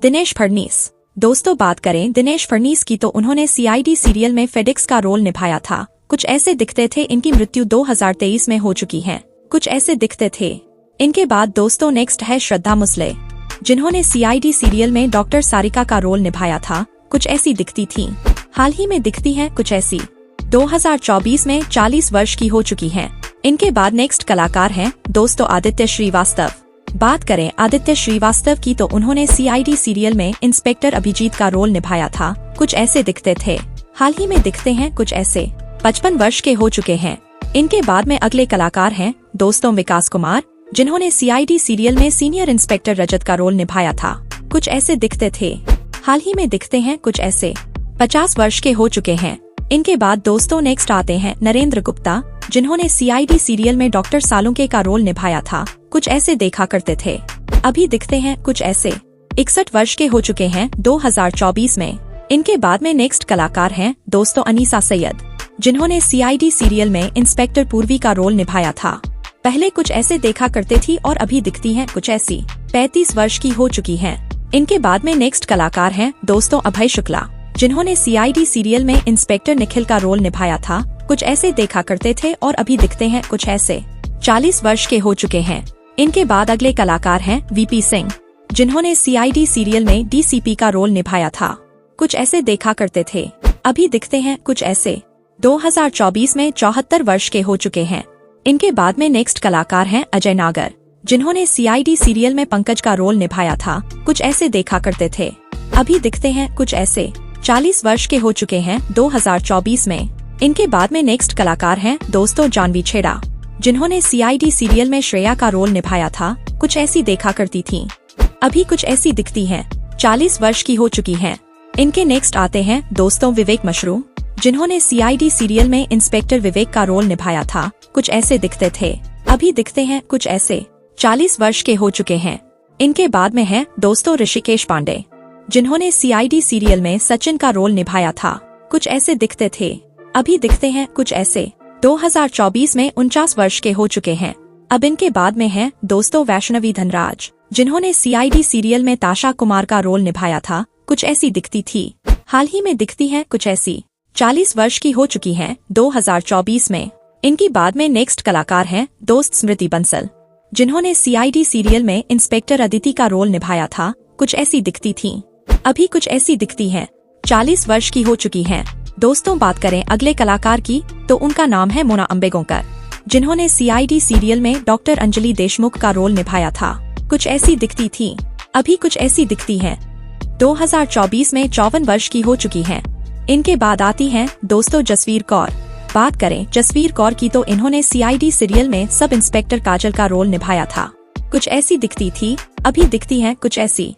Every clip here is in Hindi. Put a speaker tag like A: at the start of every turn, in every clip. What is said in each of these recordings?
A: दिनेश फडणीस। दोस्तों बात करें दिनेश फडणीस की तो उन्होंने सीआईडी सीरियल में फेडेक्स का रोल निभाया था। कुछ ऐसे दिखते थे। इनकी मृत्यु 2023 में हो चुकी है। कुछ ऐसे दिखते थे। इनके बाद दोस्तों नेक्स्ट है श्रद्धा मुसले, जिन्होंने सीआईडी सीरियल में डॉक्टर सारिका का रोल निभाया था। कुछ ऐसी दिखती थीं। हाल ही में दिखती हैं कुछ ऐसी। 2024 में 40 वर्ष की हो चुकी हैं। इनके बाद नेक्स्ट कलाकार हैं दोस्तों आदित्य श्रीवास्तव। बात करें आदित्य श्रीवास्तव की तो उन्होंने सीआईडी सीरियल में इंस्पेक्टर अभिजीत का रोल निभाया था। कुछ ऐसे दिखते थे। हाल ही में दिखते हैं कुछ ऐसे। 55 वर्ष के हो चुके हैं। इनके बाद में अगले कलाकार हैं दोस्तों विकास कुमार, जिन्होंने सीआईडी सीरियल में सीनियर इंस्पेक्टर रजत का रोल निभाया था। कुछ ऐसे दिखते थे। हाल ही में दिखते हैं कुछ ऐसे। 50 वर्ष के हो चुके हैं। इनके बाद दोस्तों नेक्स्ट आते हैं नरेंद्र गुप्ता, जिन्होंने सीआईडी सीरियल में डॉक्टर सालुंके का रोल निभाया था। कुछ ऐसे देखा करते थे। अभी दिखते हैं कुछ ऐसे। 61 वर्ष के हो चुके हैं 2024 में। इनके बाद में नेक्स्ट कलाकार हैं दोस्तों अनीसा सैयद, जिन्होंने सीआईडी सीरियल में इंस्पेक्टर पूर्वी का रोल निभाया था। पहले कुछ ऐसे देखा करते थी और अभी दिखती हैं कुछ ऐसी। 35 वर्ष की हो चुकी हैं। इनके बाद में नेक्स्ट कलाकार हैं दोस्तों अभय शुक्ला, जिन्होंने सीआईडी सीरियल में इंस्पेक्टर निखिल का रोल निभाया था। कुछ ऐसे देखा करते थे और अभी दिखते हैं कुछ ऐसे। 40 वर्ष के हो चुके हैं। इनके बाद अगले कलाकार हैं वीपी सिंह, जिन्होंने सीआईडी सीरियल में डीसीपी का रोल निभाया था। कुछ ऐसे देखा करते थे। अभी दिखते हैं कुछ ऐसे। 2024 में 74 वर्ष के हो चुके हैं। इनके बाद में नेक्स्ट कलाकार हैं अजय नागर, जिन्होंने सीआईडी सीरियल में पंकज का रोल निभाया था। कुछ ऐसे देखा करते थे। अभी दिखते हैं कुछ ऐसे। 40 वर्ष के हो चुके हैं 2024 में। इनके बाद में नेक्स्ट कलाकार हैं दोस्तों जानवी छेड़ा, जिन्होंने सीआईडी सीरियल में श्रेया का रोल निभाया था। कुछ ऐसी देखा करती थीं। अभी कुछ ऐसी दिखती हैं। 40 वर्ष की हो चुकी हैं। इनके नेक्स्ट आते हैं दोस्तों विवेक मशरूम, जिन्होंने सीआईडी सीरियल में इंस्पेक्टर विवेक का रोल निभाया था। कुछ ऐसे दिखते थे। अभी दिखते हैं कुछ ऐसे। 40 वर्ष के हो चुके हैं। इनके बाद में है दोस्तों ऋषिकेश पांडे, जिन्होंने सीआईडी सीरियल में सचिन का रोल निभाया था। कुछ ऐसे दिखते थे। अभी दिखते हैं कुछ ऐसे। 2024 में 49 वर्ष के हो चुके हैं। अब इनके बाद में है दोस्तों वैष्णवी धनराज, जिन्होंने सीआईडी सीरियल में ताशा कुमार का रोल निभाया था। कुछ ऐसी दिखती थी। हाल ही में दिखती हैं कुछ ऐसी। 40 वर्ष की हो चुकी हैं 2024 में। इनकी बाद में नेक्स्ट कलाकार हैं दोस्त स्मृति बंसल, जिन्होंने सीआईडी सीरियल में इंस्पेक्टर अदिति का रोल निभाया था। कुछ ऐसी दिखती थीं। अभी कुछ ऐसी दिखती हैं। 40 वर्ष की हो चुकी हैं। दोस्तों बात करें अगले कलाकार की तो उनका नाम है मोना अम्बेगोंकर, जिन्होंने सीआईडी सीरियल में डॉक्टर अंजलि देशमुख का रोल निभाया था। कुछ ऐसी दिखती थी। अभी कुछ ऐसी दिखती हैं। 2024 में 54 वर्ष की हो चुकी हैं। इनके बाद आती हैं दोस्तों जसवीर कौर। बात करें जसवीर कौर की तो इन्होंने सीआईडी सीरियल में सब इंस्पेक्टर काजल का रोल निभाया था। कुछ ऐसी दिखती थी। अभी दिखती हैं कुछ ऐसी।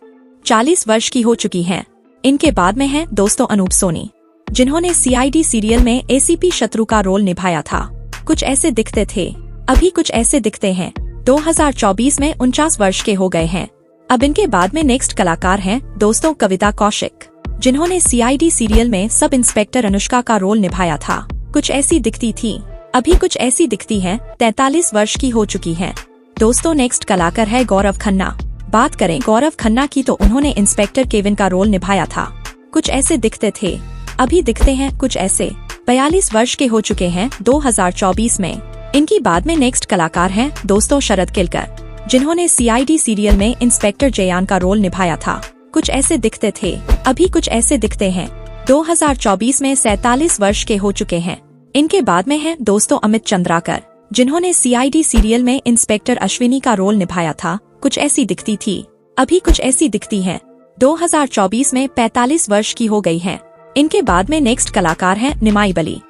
A: 40 वर्ष की हो चुकी हैं। इनके बाद में है दोस्तों अनूप सोनी, जिन्होंने सीआईडी सीरियल में एसीपी शत्रु का रोल निभाया था। कुछ ऐसे दिखते थे। अभी कुछ ऐसे दिखते हैं। 2024 में 49 वर्ष के हो गए हैं। अब इनके बाद में नेक्स्ट कलाकार हैं दोस्तों कविता कौशिक, जिन्होंने सीआईडी सीरियल में सब इंस्पेक्टर अनुष्का का रोल निभाया था। कुछ ऐसी दिखती थी। अभी कुछ ऐसी दिखती हैं। 43 वर्ष की हो चुकी हैं। दोस्तों नेक्स्ट कलाकार है गौरव खन्ना। बात करें गौरव खन्ना की तो उन्होंने इंस्पेक्टर केविन का रोल निभाया था। कुछ ऐसे दिखते थे। अभी दिखते हैं कुछ ऐसे। 42 वर्ष के हो चुके हैं 2024 में। इनकी बाद में नेक्स्ट कलाकार हैं दोस्तों शरद केलकर, जिन्होंने सीआईडी सीरियल में इंस्पेक्टर जयान का रोल निभाया था। कुछ ऐसे दिखते थे। अभी कुछ ऐसे दिखते हैं। 2024 में 47 वर्ष के हो चुके हैं। इनके बाद में है दोस्तों अमित चंद्राकर, जिन्होंने सीआईडी सीरियल में इंस्पेक्टर अश्विनी का रोल निभाया था। कुछ ऐसी दिखती थी। अभी कुछ ऐसी दिखती हैं। 2024 में 45 वर्ष की हो गई हैं। इनके बाद में नेक्स्ट कलाकार हैं निमाई बली,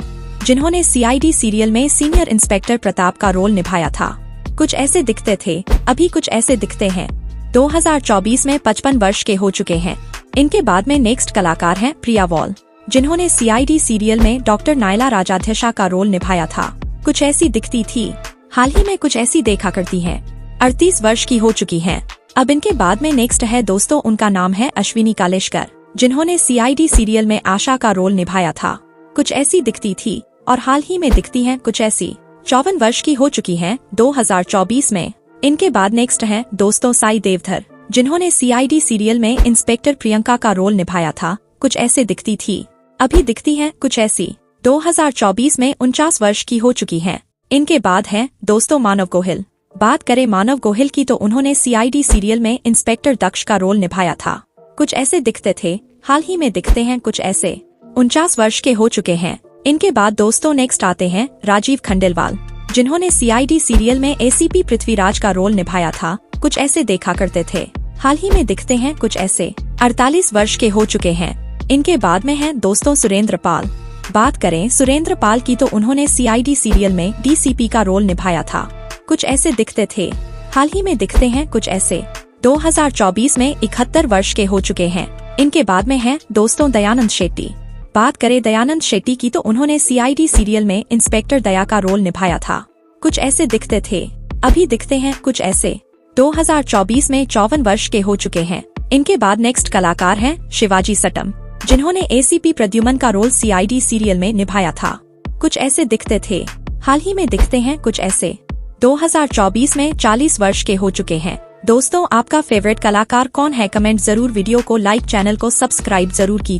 A: जिन्होंने सीआईडी सीरियल में सीनियर इंस्पेक्टर प्रताप का रोल निभाया था। कुछ ऐसे दिखते थे। अभी कुछ ऐसे दिखते हैं। 2024 में 55 वर्ष के हो चुके हैं। इनके बाद में नेक्स्ट कलाकार हैं प्रिया वॉल, जिन्होंने सीआईडी सीरियल में डॉक्टर नायला राजाध्यक्षा का रोल निभाया था। कुछ ऐसी दिखती थी। हाल ही में कुछ ऐसी देखा करती हैं। 38 वर्ष की हो चुकी हैं। अब इनके बाद में नेक्स्ट है दोस्तों, उनका नाम है अश्विनी कालेशकर, जिन्होंने सीआईडी सीरियल में आशा का रोल निभाया था। कुछ ऐसी दिखती थी और हाल ही में दिखती हैं कुछ ऐसी। 54 वर्ष की हो चुकी हैं 2024 में। इनके बाद नेक्स्ट हैं दोस्तों साई देवधर, जिन्होंने CID सीरियल में इंस्पेक्टर प्रियंका का रोल निभाया था, कुछ ऐसे दिखती थी। अभी दिखती हैं कुछ ऐसी। 2024 में 49 वर्ष की हो चुकी हैं। इनके बाद हैं दोस्तों मानव गोहिल। बात करें मानव गोहिल की तो उन्होंने CID सीरियल में इंस्पेक्टर दक्ष का रोल निभाया था। कुछ ऐसे दिखते थे, हाल ही में दिखते हैं कुछ ऐसे। 49 वर्ष के हो चुके हैं। इनके बाद दोस्तों नेक्स्ट आते हैं राजीव खंडेलवाल, जिन्होंने CID सीरियल में ACP पृथ्वीराज का रोल निभाया था। कुछ ऐसे देखा करते थे, हाल ही में दिखते हैं कुछ ऐसे। 48 वर्ष के हो चुके हैं। इनके बाद में हैं दोस्तों सुरेंद्र पाल। बात करें सुरेंद्र पाल की तो उन्होंने CID सीरियल में DCP का रोल निभाया था। कुछ ऐसे दिखते थे, हाल ही में दिखते हैं कुछ ऐसे। 2024 में 71 वर्ष के हो चुके हैं। इनके बाद में हैं दोस्तों दयानंद शेट्टी। बात करें दयानंद शेट्टी की तो उन्होंने CID सीरियल में इंस्पेक्टर दया का रोल निभाया था। कुछ ऐसे दिखते थे, अभी दिखते हैं कुछ ऐसे। 2024 में 54 वर्ष के हो चुके हैं। इनके बाद नेक्स्ट कलाकार हैं शिवाजी सटम, जिन्होंने ACP प्रद्युमन का रोल CID सीरियल में निभाया था। कुछ ऐसे दिखते थे, हाल ही में दिखते हैं कुछ ऐसे। 2024 में 40 वर्ष के हो चुके हैं। दोस्तों आपका फेवरेट कलाकार कौन है? कमेंट जरूर, वीडियो को लाइक, चैनल को सब्सक्राइब जरूर कीजिए।